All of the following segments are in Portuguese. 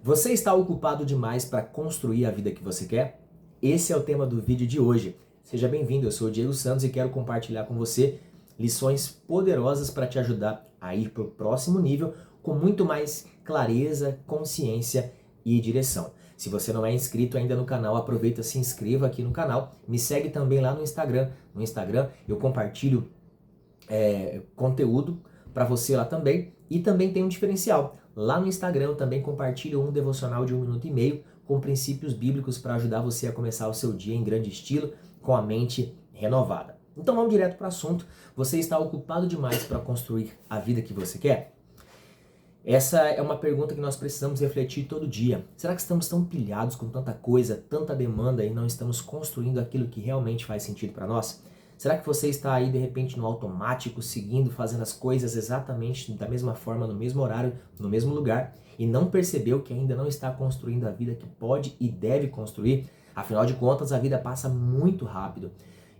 Você está ocupado demais para construir a vida que você quer? Esse é o tema do vídeo de hoje. Seja bem-vindo, eu sou o Diego Santos e quero compartilhar com você lições poderosas para te ajudar a ir para o próximo nível com muito mais clareza, consciência e direção. Se você não é inscrito ainda no canal, aproveita, se inscreva aqui no canal. Me segue também lá no Instagram. No Instagram eu compartilho conteúdo para você lá também. E também tem um diferencial. Lá no Instagram eu também compartilho um devocional de 1 minuto e meio com princípios bíblicos para ajudar você a começar o seu dia em grande estilo, com a mente renovada. Então vamos direto para o assunto. Você está ocupado demais para construir a vida que você quer? Essa é uma pergunta que nós precisamos refletir todo dia. Será que estamos tão pilhados com tanta coisa, tanta demanda e não estamos construindo aquilo que realmente faz sentido para nós? Será que você está aí de repente no automático, seguindo, fazendo as coisas exatamente da mesma forma, no mesmo horário, no mesmo lugar e não percebeu que ainda não está construindo a vida que pode e deve construir? Afinal de contas, a vida passa muito rápido.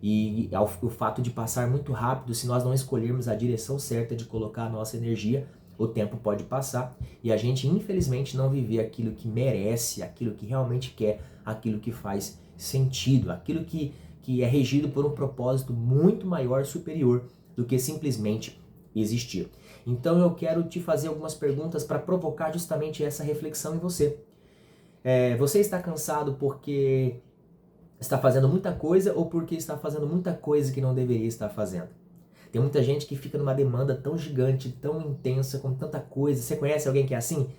E o fato de passar muito rápido, se nós não escolhermos a direção certa de colocar a nossa energia, o tempo pode passar e a gente infelizmente não viver aquilo que merece, aquilo que realmente quer, aquilo que faz sentido, aquilo que é regido por um propósito muito maior, superior do que simplesmente existir. Então eu quero te fazer algumas perguntas para provocar justamente essa reflexão em você. Você está cansado porque está fazendo muita coisa ou porque está fazendo muita coisa que não deveria estar fazendo? Tem muita gente que fica numa demanda tão gigante, tão intensa, com tanta coisa. Você conhece alguém que é assim?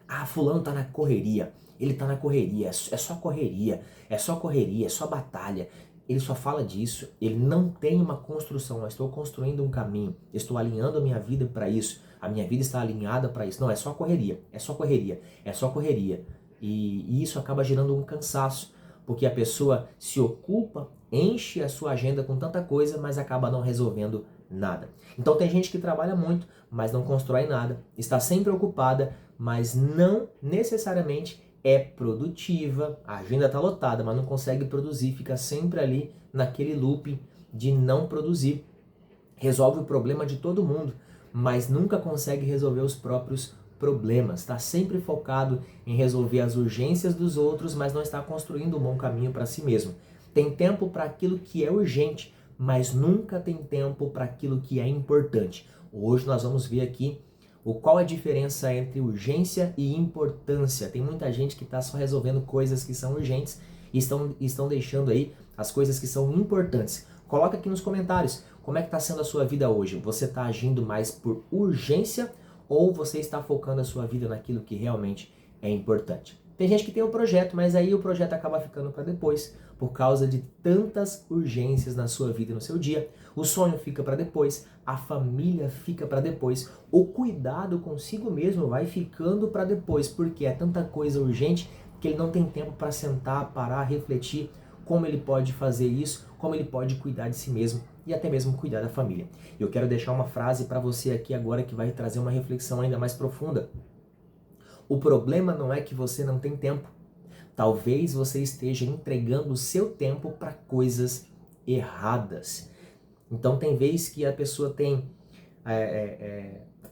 Ah, fulano tá na correria. Ele tá na correria, é só correria, é só correria, é só batalha. Ele só fala disso, ele não tem uma construção. Eu estou construindo um caminho, estou alinhando a minha vida para isso. A minha vida está alinhada para isso. Não, é só correria, é só correria, é só correria. E isso acaba gerando um cansaço, porque a pessoa se ocupa, enche a sua agenda com tanta coisa, mas acaba não resolvendo nada. Então tem gente que trabalha muito, mas não constrói nada, está sempre ocupada, mas não necessariamente é produtiva, a agenda está lotada, mas não consegue produzir, fica sempre ali naquele loop de não produzir. Resolve o problema de todo mundo, mas nunca consegue resolver os próprios problemas. Está sempre focado em resolver as urgências dos outros, mas não está construindo um bom caminho para si mesmo. Tem tempo para aquilo que é urgente, mas nunca tem tempo para aquilo que é importante. Hoje nós vamos ver aqui qual é a diferença entre urgência e importância. Tem muita gente que está só resolvendo coisas que são urgentes e estão deixando aí as coisas que são importantes. Coloca aqui nos comentários como é que está sendo a sua vida hoje. Você está agindo mais por urgência ou você está focando a sua vida naquilo que realmente é importante? Tem gente que tem um projeto, mas aí o projeto acaba ficando para depois, por causa de tantas urgências na sua vida e no seu dia. O sonho fica para depois, a família fica para depois, o cuidado consigo mesmo vai ficando para depois, porque é tanta coisa urgente que ele não tem tempo para sentar, parar, refletir como ele pode fazer isso, como ele pode cuidar de si mesmo e até mesmo cuidar da família. Eu quero deixar uma frase para você aqui agora que vai trazer uma reflexão ainda mais profunda. O problema não é que você não tem tempo. Talvez você esteja entregando o seu tempo para coisas erradas. Então tem vezes que a pessoa tem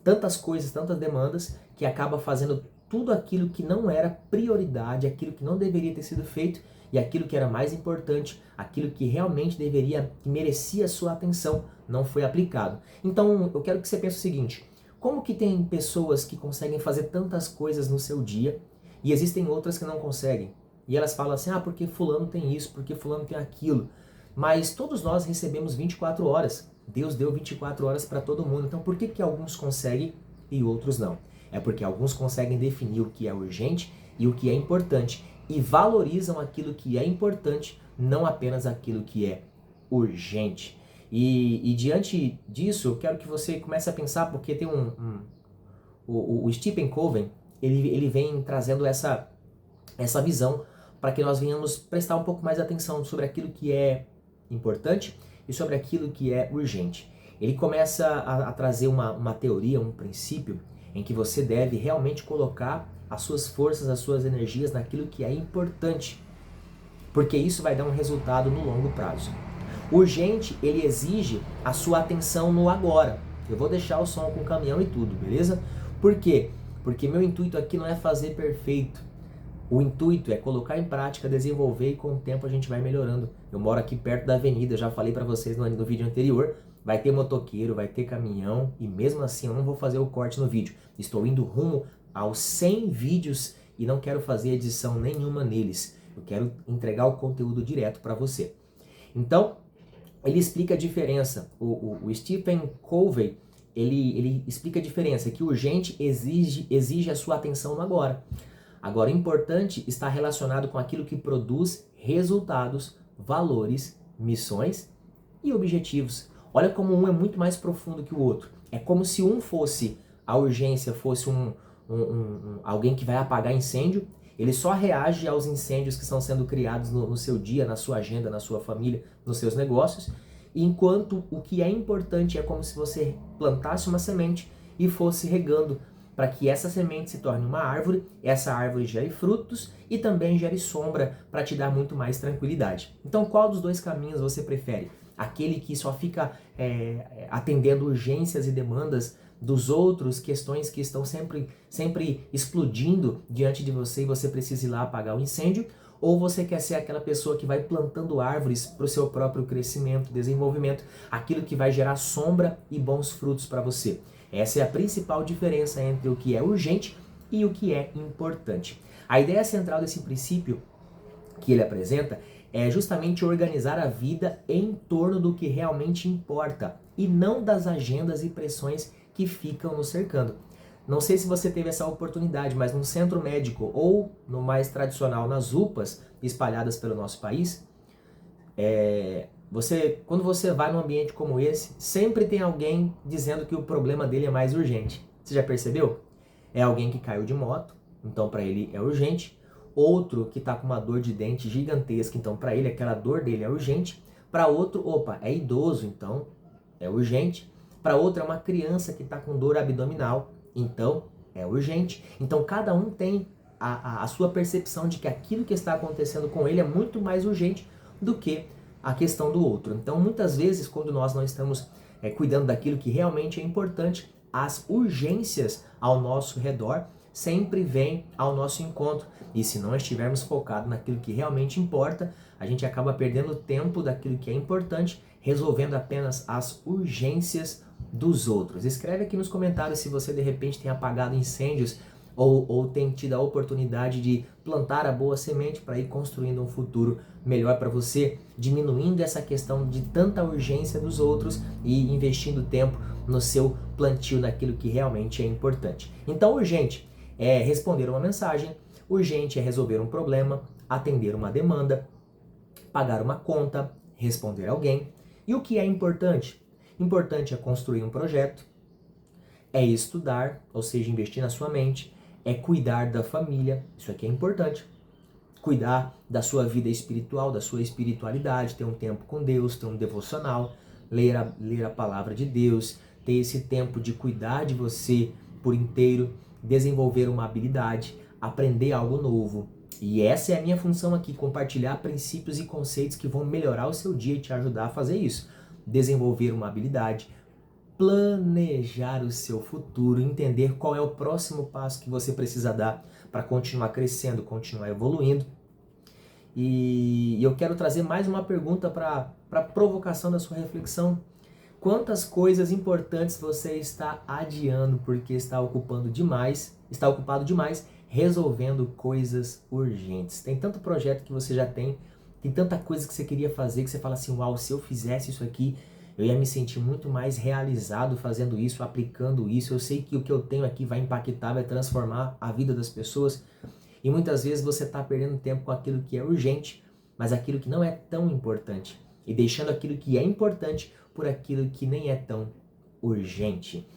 tantas coisas, tantas demandas, que acaba fazendo tudo aquilo que não era prioridade, aquilo que não deveria ter sido feito, e aquilo que era mais importante, aquilo que realmente que merecia a sua atenção, não foi aplicado. Então eu quero que você pense o seguinte: como que tem pessoas que conseguem fazer tantas coisas no seu dia e existem outras que não conseguem? E elas falam assim, porque fulano tem isso, porque fulano tem aquilo. Mas todos nós recebemos 24 horas. Deus deu 24 horas para todo mundo. Então por que alguns conseguem e outros não? É porque alguns conseguem definir o que é urgente e o que é importante e valorizam aquilo que é importante, não apenas aquilo que é urgente. E diante disso, eu quero que você comece a pensar, porque tem o Stephen Covey, ele vem trazendo essa visão para que nós venhamos prestar um pouco mais atenção sobre aquilo que é importante e sobre aquilo que é urgente. Ele começa a trazer uma teoria, um princípio, em que você deve realmente colocar as suas forças, as suas energias naquilo que é importante, porque isso vai dar um resultado no longo prazo. O urgente, ele exige a sua atenção no agora. Eu vou deixar o som com o caminhão e tudo, beleza? Por quê? porque meu intuito aqui não é fazer perfeito. O intuito é colocar em prática, desenvolver e com o tempo a gente vai melhorando. Eu moro aqui perto da avenida, eu já falei para vocês no vídeo anterior, vai ter motoqueiro, vai ter caminhão e mesmo assim eu não vou fazer o corte no vídeo. Estou indo rumo aos 100 vídeos e não quero fazer edição nenhuma neles. Eu quero entregar o conteúdo direto para você. Então, ele explica a diferença. O Stephen Covey, ele explica a diferença, que urgente exige a sua atenção no agora. Agora, importante está relacionado com aquilo que produz resultados, valores, missões e objetivos. Olha como um é muito mais profundo que o outro. É como se um fosse, a urgência fosse alguém que vai apagar incêndio, ele só reage aos incêndios que estão sendo criados no seu dia, na sua agenda, na sua família, nos seus negócios, enquanto o que é importante é como se você plantasse uma semente e fosse regando para que essa semente se torne uma árvore, essa árvore gere frutos e também gere sombra para te dar muito mais tranquilidade. Então, qual dos dois caminhos você prefere? Aquele que só fica atendendo urgências e demandas dos outros, questões que estão sempre explodindo diante de você e você precisa ir lá apagar o incêndio? Ou você quer ser aquela pessoa que vai plantando árvores para o seu próprio crescimento, desenvolvimento, aquilo que vai gerar sombra e bons frutos para você? Essa é a principal diferença entre o que é urgente e o que é importante. A ideia central desse princípio que ele apresenta é justamente organizar a vida em torno do que realmente importa e não das agendas e pressões que ficam nos cercando. Não sei se você teve essa oportunidade, mas num centro médico ou no mais tradicional nas UPAs espalhadas pelo nosso país, quando você vai num ambiente como esse, sempre tem alguém dizendo que o problema dele é mais urgente. Você já percebeu? É alguém que caiu de moto, então para ele é urgente. Outro que está com uma dor de dente gigantesca, então para ele aquela dor dele é urgente. Para outro, é idoso, então é urgente. Para outro é uma criança que está com dor abdominal, então é urgente. Então cada um tem a sua percepção de que aquilo que está acontecendo com ele é muito mais urgente do que a questão do outro. Então muitas vezes quando nós não estamos cuidando daquilo que realmente é importante, as urgências ao nosso redor sempre vêm ao nosso encontro. E se não estivermos focados naquilo que realmente importa, a gente acaba perdendo tempo daquilo que é importante, resolvendo apenas as urgências dos outros. Escreve aqui nos comentários se você de repente tem apagado incêndios ou tem tido a oportunidade de plantar a boa semente para ir construindo um futuro melhor para você, diminuindo essa questão de tanta urgência dos outros e investindo tempo no seu plantio daquilo que realmente é importante. Então, urgente é responder uma mensagem, urgente é resolver um problema, atender uma demanda, pagar uma conta, responder alguém. E o que é importante? Importante é construir um projeto, é estudar, ou seja, investir na sua mente, é cuidar da família, isso aqui é importante. Cuidar da sua vida espiritual, da sua espiritualidade, ter um tempo com Deus, ter um devocional, ler a palavra de Deus, ter esse tempo de cuidar de você por inteiro, desenvolver uma habilidade, aprender algo novo. E essa é a minha função aqui, compartilhar princípios e conceitos que vão melhorar o seu dia e te ajudar a fazer isso. Desenvolver uma habilidade, planejar o seu futuro, entender qual é o próximo passo que você precisa dar para continuar crescendo, continuar evoluindo. E eu quero trazer mais uma pergunta para provocação da sua reflexão. Quantas coisas importantes você está adiando porque está ocupado demais resolvendo coisas urgentes? Tem tanto projeto que você já tem tanta coisa que você queria fazer que você fala assim, uau, se eu fizesse isso aqui, eu ia me sentir muito mais realizado fazendo isso, aplicando isso. Eu sei que o que eu tenho aqui vai impactar, vai transformar a vida das pessoas. E muitas vezes você está perdendo tempo com aquilo que é urgente, mas aquilo que não é tão importante. E deixando aquilo que é importante por aquilo que nem é tão urgente.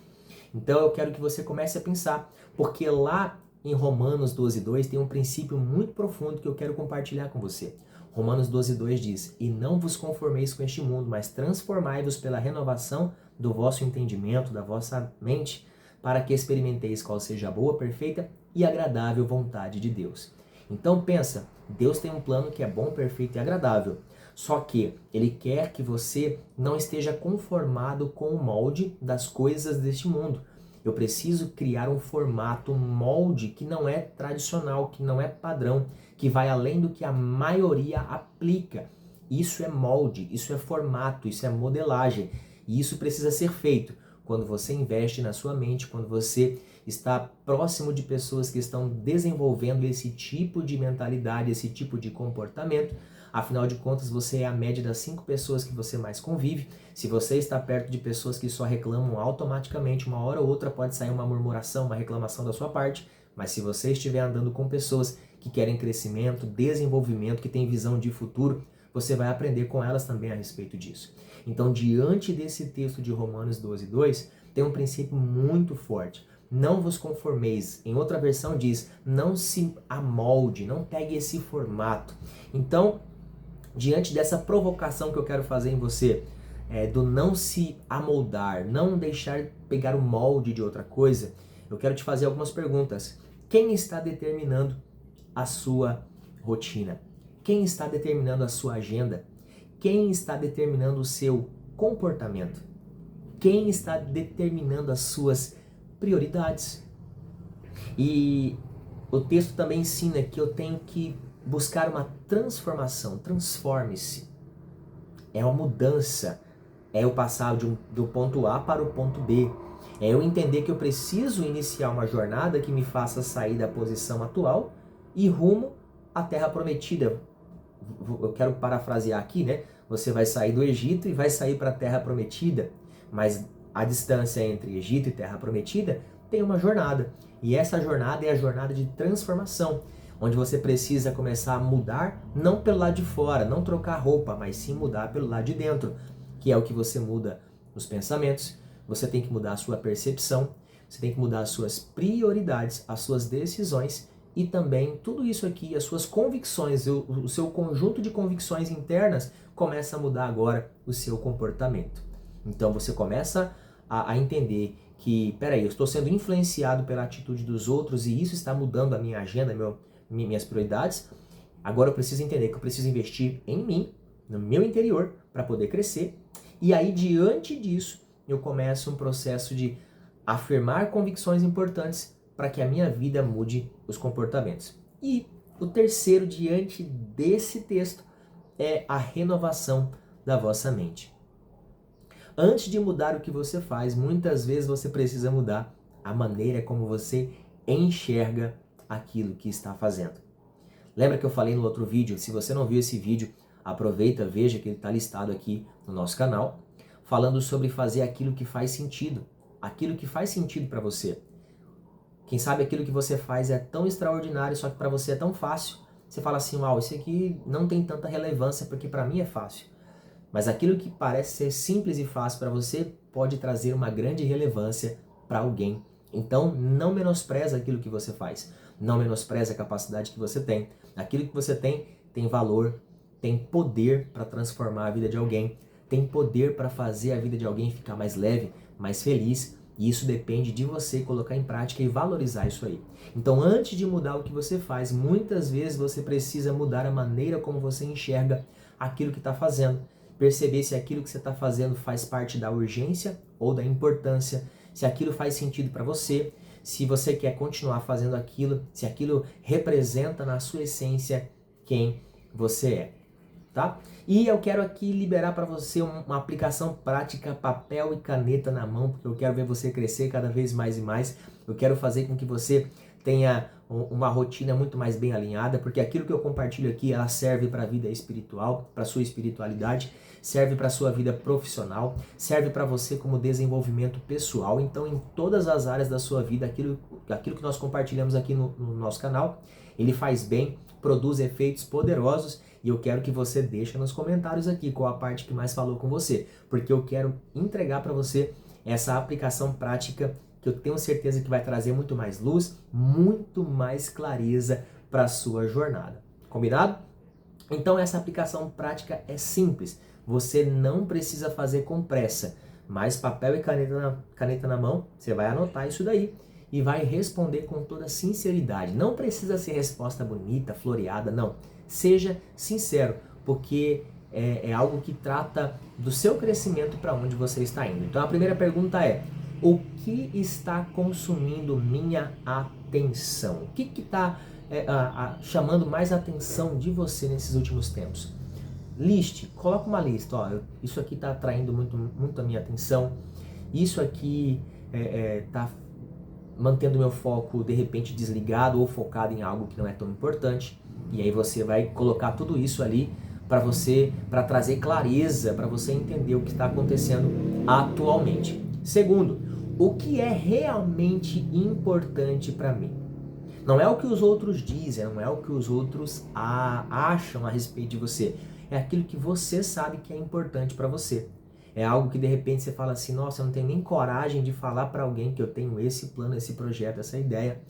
Então eu quero que você comece a pensar, porque lá em Romanos 12:2 tem um princípio muito profundo que eu quero compartilhar com você. Romanos 12:2 diz, e não vos conformeis com este mundo, mas transformai-vos pela renovação do vosso entendimento, da vossa mente, para que experimenteis qual seja a boa, perfeita e agradável vontade de Deus. Então pensa, Deus tem um plano que é bom, perfeito e agradável. Só que Ele quer que você não esteja conformado com o molde das coisas deste mundo. Eu preciso criar um formato, um molde que não é tradicional, que não é padrão, que vai além do que a maioria aplica. Isso é molde, isso é formato, isso é modelagem. E isso precisa ser feito quando você investe na sua mente, quando você está próximo de pessoas que estão desenvolvendo esse tipo de mentalidade, esse tipo de comportamento. Afinal de contas, você é a média das 5 pessoas que você mais convive. Se você está perto de pessoas que só reclamam automaticamente, uma hora ou outra pode sair uma murmuração, uma reclamação da sua parte. Mas se você estiver andando com pessoas que querem crescimento, desenvolvimento, que têm visão de futuro, você vai aprender com elas também a respeito disso. Então, diante desse texto de Romanos 12:2, tem um princípio muito forte. Não vos conformeis. Em outra versão diz, não se amolde, não pegue esse formato. Então, diante dessa provocação que eu quero fazer em você, do não se amoldar, não deixar pegar o molde de outra coisa, eu quero te fazer algumas perguntas. Quem está determinando a sua rotina? Quem está determinando a sua agenda? Quem está determinando o seu comportamento? Quem está determinando as suas prioridades? E o texto também ensina que eu tenho que buscar uma transformação. Transforme-se. É uma mudança. É eu passar do ponto A para o ponto B. É eu entender que eu preciso iniciar uma jornada que me faça sair da posição atual e rumo à Terra Prometida. Eu quero parafrasear aqui, né? Você vai sair do Egito e vai sair para a Terra Prometida, mas a distância entre Egito e Terra Prometida tem uma jornada. E essa jornada é a jornada de transformação, onde você precisa começar a mudar, não pelo lado de fora, não trocar roupa, mas sim mudar pelo lado de dentro, que é o que você muda os pensamentos, você tem que mudar a sua percepção, você tem que mudar as suas prioridades, as suas decisões e também tudo isso aqui, as suas convicções, o seu conjunto de convicções internas começa a mudar agora o seu comportamento. Então você começa a entender que, peraí, eu estou sendo influenciado pela atitude dos outros e isso está mudando a minha agenda, minhas prioridades. Agora eu preciso entender que eu preciso investir em mim, no meu interior, para poder crescer. E aí, diante disso, eu começo um processo de afirmar convicções importantes para que a minha vida mude os comportamentos. E o terceiro, diante desse texto, é a renovação da vossa mente. Antes de mudar o que você faz, muitas vezes você precisa mudar a maneira como você enxerga aquilo que está fazendo. Lembra que eu falei no outro vídeo? Se você não viu esse vídeo, aproveita, veja que ele está listado aqui no nosso canal, falando sobre fazer aquilo que faz sentido para você. Quem sabe aquilo que você faz é tão extraordinário, só que para você é tão fácil. Você fala assim, uau, isso aqui não tem tanta relevância porque para mim é fácil. Mas aquilo que parece ser simples e fácil para você pode trazer uma grande relevância para alguém. Então, não menospreza aquilo que você faz. Não menospreza a capacidade que você tem. Aquilo que você tem valor, tem poder para transformar a vida de alguém, tem poder para fazer a vida de alguém ficar mais leve, mais feliz. E isso depende de você colocar em prática e valorizar isso aí. Então, antes de mudar o que você faz, muitas vezes você precisa mudar a maneira como você enxerga aquilo que está fazendo. Perceber se aquilo que você está fazendo faz parte da urgência ou da importância, se aquilo faz sentido para você, se você quer continuar fazendo aquilo, se aquilo representa na sua essência quem você é, tá? E eu quero aqui liberar para você uma aplicação prática, papel e caneta na mão, porque eu quero ver você crescer cada vez mais e mais. Eu quero fazer com que você tenha uma rotina muito mais bem alinhada, porque aquilo que eu compartilho aqui, ela serve para a vida espiritual, para a sua espiritualidade, serve para a sua vida profissional, serve para você como desenvolvimento pessoal. Então, em todas as áreas da sua vida, aquilo que nós compartilhamos aqui no nosso canal, ele faz bem, produz efeitos poderosos. E eu quero que você deixe nos comentários aqui qual a parte que mais falou com você, porque eu quero entregar para você essa aplicação prática que eu tenho certeza que vai trazer muito mais luz, muito mais clareza para a sua jornada. Combinado? Então essa aplicação prática é simples. Você não precisa fazer com pressa, mas papel e caneta na mão, você vai anotar isso daí e vai responder com toda sinceridade. Não precisa ser resposta bonita, floreada, não. Seja sincero, porque é algo que trata do seu crescimento para onde você está indo. Então a primeira pergunta é: O que está consumindo minha atenção? O que está chamando mais atenção de você nesses últimos tempos? Liste, coloca uma lista. Ó, isso aqui está atraindo muito a minha atenção. Isso aqui está mantendo meu foco de repente desligado ou focado em algo que não é tão importante. E aí você vai colocar tudo isso ali para trazer clareza, para você entender o que está acontecendo atualmente. Segundo, o que é realmente importante para mim? Não é o que os outros dizem, não é o que os outros acham a respeito de você. É aquilo que você sabe que é importante para você. É algo que de repente você fala assim, nossa, eu não tenho nem coragem de falar para alguém que eu tenho esse plano, esse projeto, essa ideia,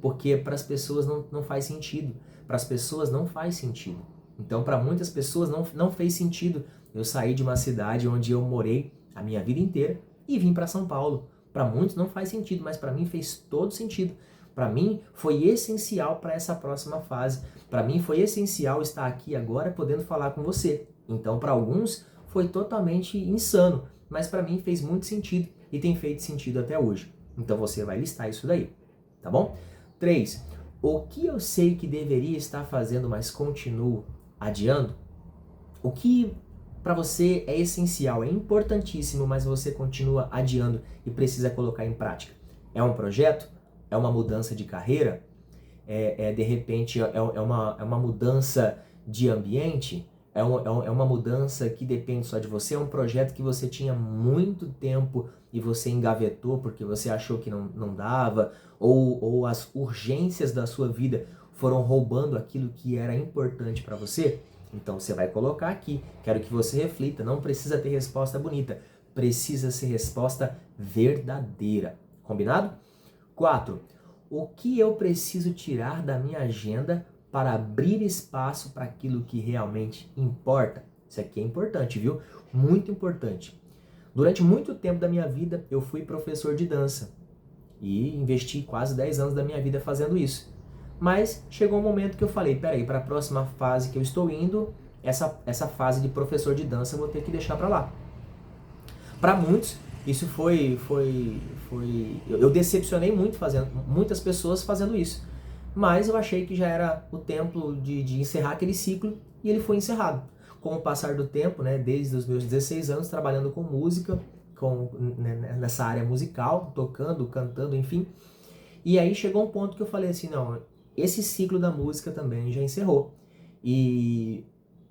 porque para as pessoas não faz sentido. Para as pessoas não faz sentido. Então, para muitas pessoas não fez sentido eu sair de uma cidade onde eu morei a minha vida inteira e vim para São Paulo. Para muitos não faz sentido, mas para mim fez todo sentido. Para mim foi essencial para essa próxima fase. Para mim foi essencial estar aqui agora podendo falar com você. Então, para alguns foi totalmente insano, mas para mim fez muito sentido e tem feito sentido até hoje. Então você vai listar isso daí, tá bom? 3. O que eu sei que deveria estar fazendo, mas continuo adiando? O que para você é essencial, é importantíssimo, mas você continua adiando e precisa colocar em prática? É um projeto? É uma mudança de carreira? De repente, uma mudança de ambiente? É uma mudança que depende só de você? É um projeto que você tinha muito tempo e você engavetou porque você achou que não dava? Ou as urgências da sua vida foram roubando aquilo que era importante para você? Então você vai colocar aqui, quero que você reflita, não precisa ter resposta bonita, precisa ser resposta verdadeira. Combinado? 4. O que eu preciso tirar da minha agenda para abrir espaço para aquilo que realmente importa? Isso aqui é importante, viu? Muito importante. Durante muito tempo da minha vida, eu fui professor de dança e investi quase 10 anos da minha vida fazendo isso. Mas chegou um momento que eu falei, peraí, para a próxima fase que eu estou indo, essa fase de professor de dança eu vou ter que deixar para lá. Para muitos, isso eu decepcionei muitas pessoas fazendo isso. Mas eu achei que já era o tempo de encerrar aquele ciclo e ele foi encerrado. Com o passar do tempo, né, desde os meus 16 anos, trabalhando com música, nessa área musical, tocando, cantando, enfim. E aí chegou um ponto que eu falei assim, não, esse ciclo da música também já encerrou. E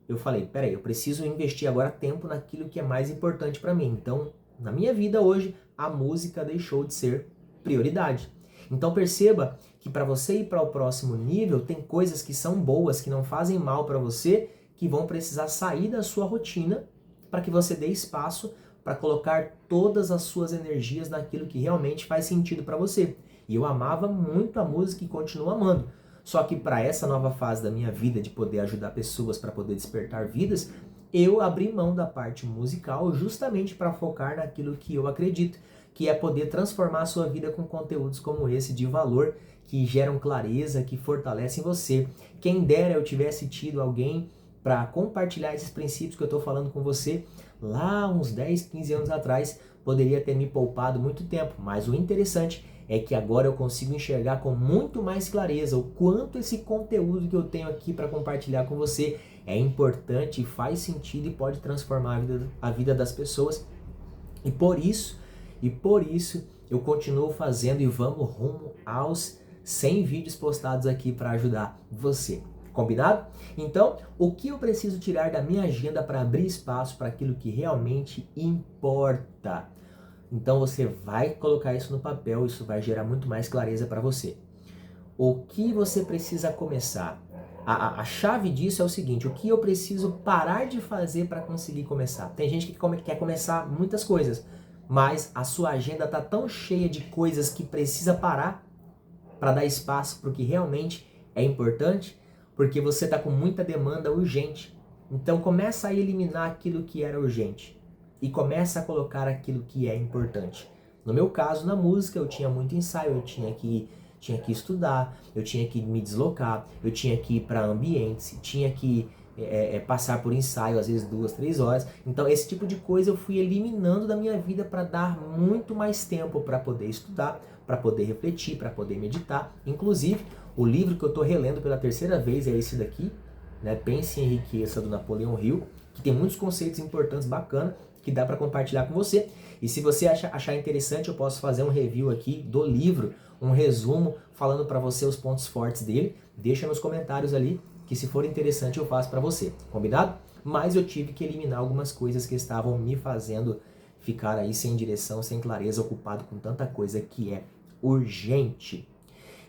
eu falei, peraí, eu preciso investir agora tempo naquilo que é mais importante para mim. Então, na minha vida hoje, a música deixou de ser prioridade. Então perceba que para você ir para o próximo nível, tem coisas que são boas, que não fazem mal para você, que vão precisar sair da sua rotina para que você dê espaço para colocar todas as suas energias naquilo que realmente faz sentido para você. E eu amava muito a música e continuo amando. Só que para essa nova fase da minha vida, de poder ajudar pessoas, para poder despertar vidas, eu abri mão da parte musical justamente para focar naquilo que eu acredito, que é poder transformar a sua vida com conteúdos como esse de valor, que geram clareza, que fortalecem você. Quem dera eu tivesse tido alguém para compartilhar esses princípios que eu estou falando com você lá uns 10, 15 anos atrás, poderia ter me poupado muito tempo, mas o interessante é que agora eu consigo enxergar com muito mais clareza o quanto esse conteúdo que eu tenho aqui para compartilhar com você é importante, faz sentido e pode transformar a vida das pessoas. E por isso eu continuo fazendo e vamos rumo aos 100 vídeos postados aqui para ajudar você. Combinado? Então, o que eu preciso tirar da minha agenda para abrir espaço para aquilo que realmente importa? Então você vai colocar isso no papel, isso vai gerar muito mais clareza para você. O que você precisa começar? A chave disso é o seguinte, o que eu preciso parar de fazer para conseguir começar? Tem gente que quer começar muitas coisas, mas a sua agenda está tão cheia de coisas que precisa parar para dar espaço para o que realmente é importante, porque você está com muita demanda urgente. Então começa a eliminar aquilo que era urgente e começa a colocar aquilo que é importante. No meu caso, na música, eu tinha muito ensaio, eu tinha que estudar, eu tinha que me deslocar, eu tinha que ir para ambientes, tinha que passar por ensaio, às vezes 2, 3 horas. Então esse tipo de coisa eu fui eliminando da minha vida para dar muito mais tempo para poder estudar, para poder refletir, para poder meditar. Inclusive, o livro que eu estou relendo pela terceira vez é esse daqui, né? Pense em Riqueza, do Napoleão Hill, que tem muitos conceitos importantes, bacana, que dá para compartilhar com você. E se você achar interessante, eu posso fazer um review aqui do livro, um resumo, falando para você os pontos fortes dele. Deixa nos comentários ali, que se for interessante eu faço para você, combinado? Mas eu tive que eliminar algumas coisas que estavam me fazendo ficar aí sem direção, sem clareza, ocupado com tanta coisa que é urgente.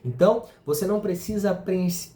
Então, você não precisa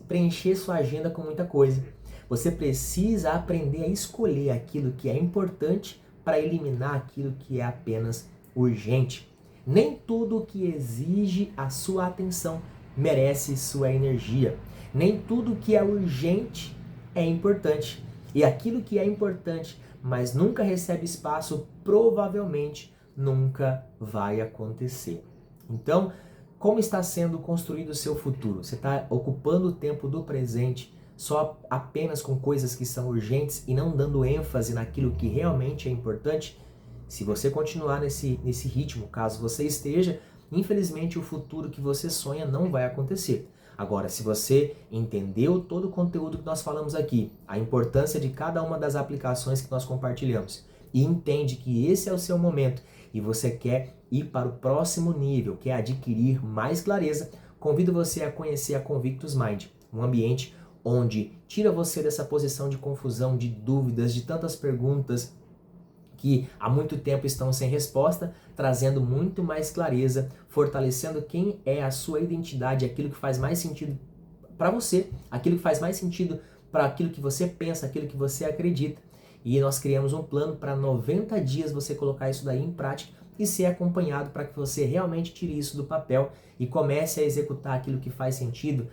preencher sua agenda com muita coisa. Você precisa aprender a escolher aquilo que é importante para eliminar aquilo que é apenas urgente. Nem tudo que exige a sua atenção merece sua energia. Nem tudo que é urgente é importante. E aquilo que é importante, mas nunca recebe espaço, provavelmente nunca vai acontecer. Então, como está sendo construído o seu futuro? Você está ocupando o tempo do presente só apenas com coisas que são urgentes e não dando ênfase naquilo que realmente é importante? Se você continuar nesse ritmo, caso você esteja, infelizmente o futuro que você sonha não vai acontecer. Agora, se você entendeu todo o conteúdo que nós falamos aqui, a importância de cada uma das aplicações que nós compartilhamos, e entende que esse é o seu momento e você quer ir para o próximo nível, quer adquirir mais clareza, convido você a conhecer a Convictus Mind, um ambiente onde tira você dessa posição de confusão, de dúvidas, de tantas perguntas que há muito tempo estão sem resposta, trazendo muito mais clareza, fortalecendo quem é a sua identidade, aquilo que faz mais sentido para você, aquilo que faz mais sentido para aquilo que você pensa, aquilo que você acredita. E nós criamos um plano para 90 dias você colocar isso daí em prática e ser acompanhado para que você realmente tire isso do papel e comece a executar aquilo que faz sentido,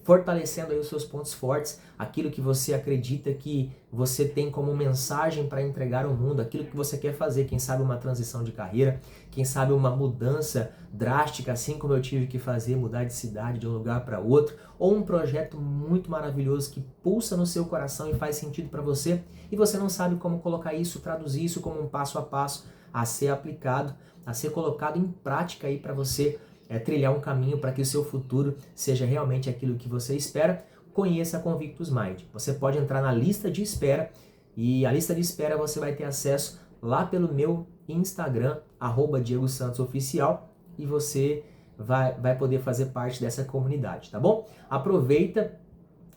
fortalecendo aí os seus pontos fortes, aquilo que você acredita que você tem como mensagem para entregar ao mundo, aquilo que você quer fazer, quem sabe uma transição de carreira, quem sabe uma mudança drástica, assim como eu tive que fazer, mudar de cidade, de um lugar para outro, ou um projeto muito maravilhoso que pulsa no seu coração e faz sentido para você, e você não sabe como colocar isso, traduzir isso como um passo a passo a ser aplicado, a ser colocado em prática aí para você trilhar um caminho para que o seu futuro seja realmente aquilo que você espera. Conheça a Convictus Mind. Você pode entrar na lista de espera e a lista de espera você vai ter acesso lá pelo meu Instagram, @DiegoSantosOficial, e você vai poder fazer parte dessa comunidade, tá bom? Aproveita,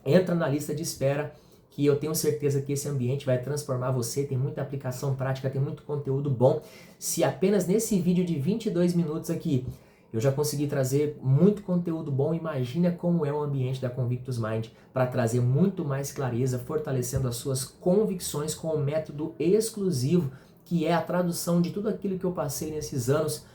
entra na lista de espera, que eu tenho certeza que esse ambiente vai transformar você, tem muita aplicação prática, tem muito conteúdo bom. Se apenas nesse vídeo de 22 minutos aqui eu já consegui trazer muito conteúdo bom, imagina como é o ambiente da Convictus Mind para trazer muito mais clareza, fortalecendo as suas convicções com um método exclusivo, que é a tradução de tudo aquilo que eu passei nesses anos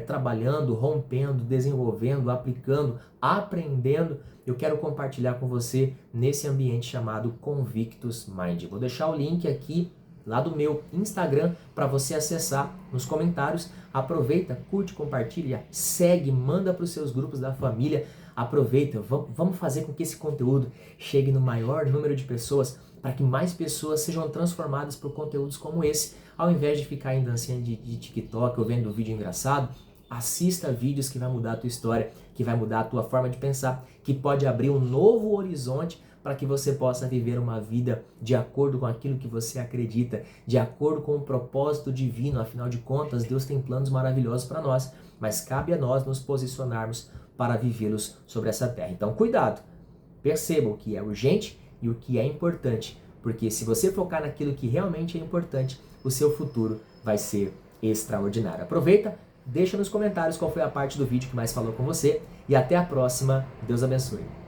trabalhando, rompendo, desenvolvendo, aplicando, aprendendo. Eu quero compartilhar com você nesse ambiente chamado Convictus Mind. Vou deixar o link aqui lá do meu Instagram para você acessar nos comentários. Aproveita, curte, compartilha, segue, manda para os seus grupos da família. Aproveita, vamos fazer com que esse conteúdo chegue no maior número de pessoas, para que mais pessoas sejam transformadas por conteúdos como esse. Ao invés de ficar em dancinha de TikTok ou vendo vídeo engraçado, assista vídeos que vai mudar a tua história, que vai mudar a tua forma de pensar, que pode abrir um novo horizonte para que você possa viver uma vida de acordo com aquilo que você acredita, de acordo com o propósito divino. Afinal de contas, Deus tem planos maravilhosos para nós, mas cabe a nós nos posicionarmos para vivê-los sobre essa terra. Então, cuidado! Perceba o que é urgente e o que é importante, porque se você focar naquilo que realmente é importante, o seu futuro vai ser extraordinário. Aproveita, deixa nos comentários qual foi a parte do vídeo que mais falou com você e até a próxima. Deus abençoe.